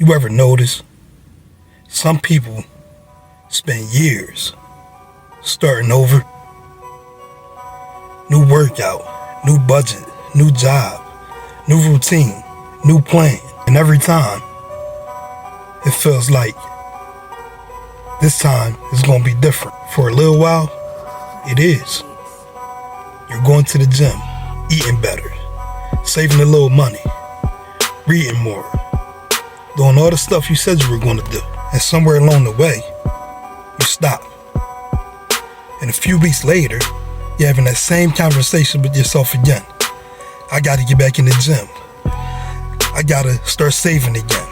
You ever notice some people spend years starting over? New workout, new budget, new job, new routine, new plan. And every time, it feels like this time is going to be different. For a little while, it is. You're going to the gym, eating better, saving a little money, reading more, doing all the stuff you said you were going to do. And somewhere along the way, you stop. And a few weeks later, you're having that same conversation with yourself again. I got to get back in the gym. I got to start saving again.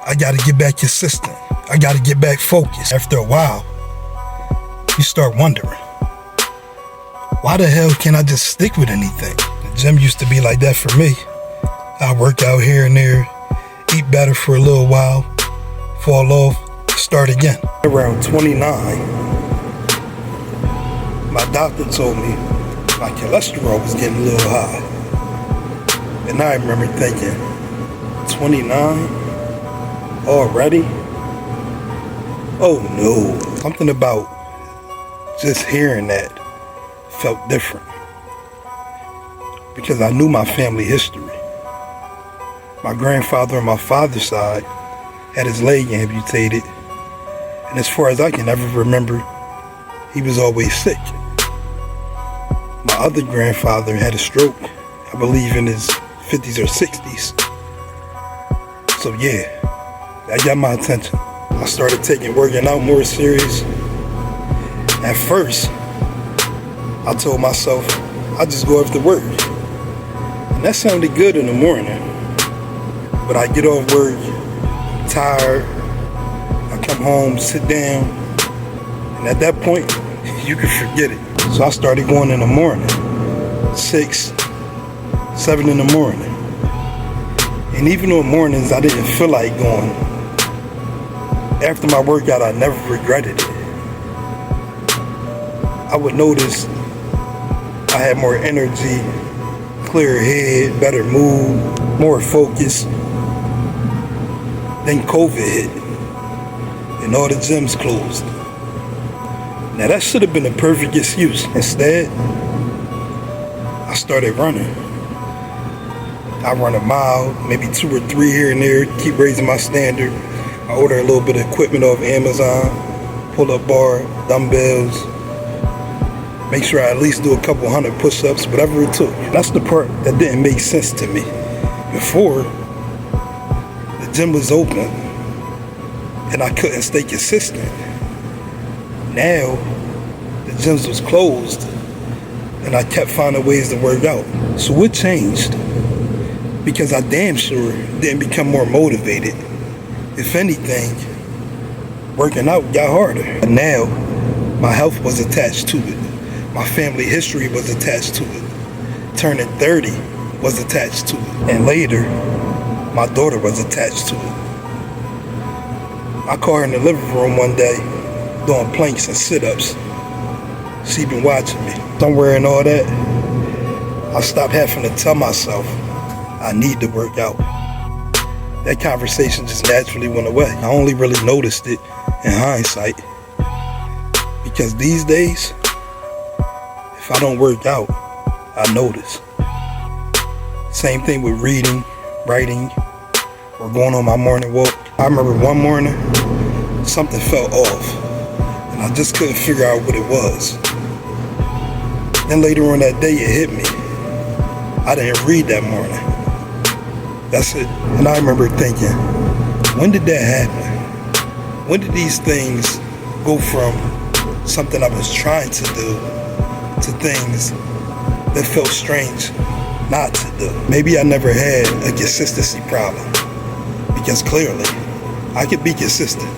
I got to get back consistent. I got to get back focused. After a while, you start wondering, why the hell can't I just stick with anything? The gym used to be like that for me. I work out here and there, eat better for a little while, fall off, start again. Around 29, my doctor told me my cholesterol was getting a little high. And I remember thinking, 29? Already? Oh no. Something about just hearing that felt different. Because I knew my family history. My grandfather on my father's side had his leg amputated. And as far as I can ever remember, he was always sick. My other grandfather had a stroke, I believe in his 50s or 60s. So yeah, that got my attention. I started taking working out more serious. At first, I told myself I'd just go after work. And that sounded good in the morning. But I get off work, I'm tired, I come home, sit down, and at that point, you can forget it. So I started going in the morning, 6, 7 in the morning. And even on mornings I didn't feel like going, after my workout I never regretted it. I would notice I had more energy, clearer head, better mood, more focus. Then COVID hit and all the gyms closed. Now that should have been a perfect excuse. Instead, I started running. I run a mile, maybe 2 or 3 here and there, keep raising my standard. I order a little bit of equipment off Amazon, pull-up bar, dumbbells, make sure I at least do a couple hundred push-ups, whatever it took. That's the part that didn't make sense to me. Before, the gym was open and I couldn't stay consistent. Now, the gyms was closed and I kept finding ways to work out. So what changed? Because I damn sure didn't become more motivated. If anything, working out got harder. But now, my health was attached to it. My family history was attached to it. Turning 30 was attached to it. And later, my daughter was attached to it. I caught her in the living room one day, doing planks and sit-ups. She been watching me. Somewhere in all that, I stopped having to tell myself I need to work out. That conversation just naturally went away. I only really noticed it in hindsight. Because these days, if I don't work out, I notice. Same thing with reading, writing, or going on my morning walk. I remember one morning, something felt off, and I just couldn't figure out what it was. Then later on that day, it hit me. I didn't read that morning. That's it. And I remember thinking, when did that happen? When did these things go from something I was trying to do to things that felt strange not to do? Maybe I never had a consistency problem, because clearly I could be consistent.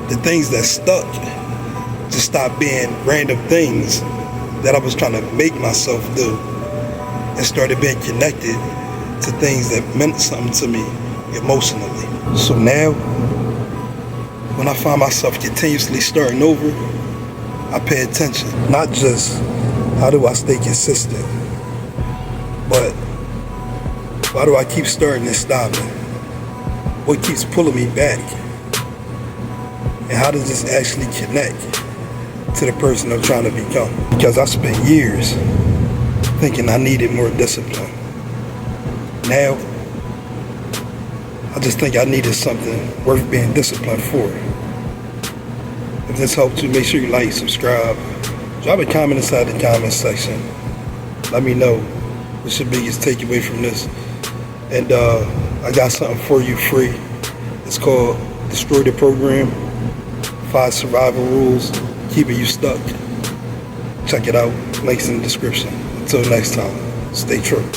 The things that stuck just stopped being random things that I was trying to make myself do and started being connected to things that meant something to me emotionally. So now, when I find myself continuously starting over, I pay attention. Not just how do I stay consistent, but why do I keep starting and stopping? What keeps pulling me back? And how does this actually connect to the person I'm trying to become? Because I spent years thinking I needed more discipline. Now, I just think I needed something worth being disciplined for. If this helped you, make sure you like, subscribe. Drop a comment inside the comment section. Let me know what's your biggest takeaway from this. And I got something for you free. It's called Destroy the Program. 5 survival rules keeping you stuck. Check it out. Links in the description. Until next time, stay true.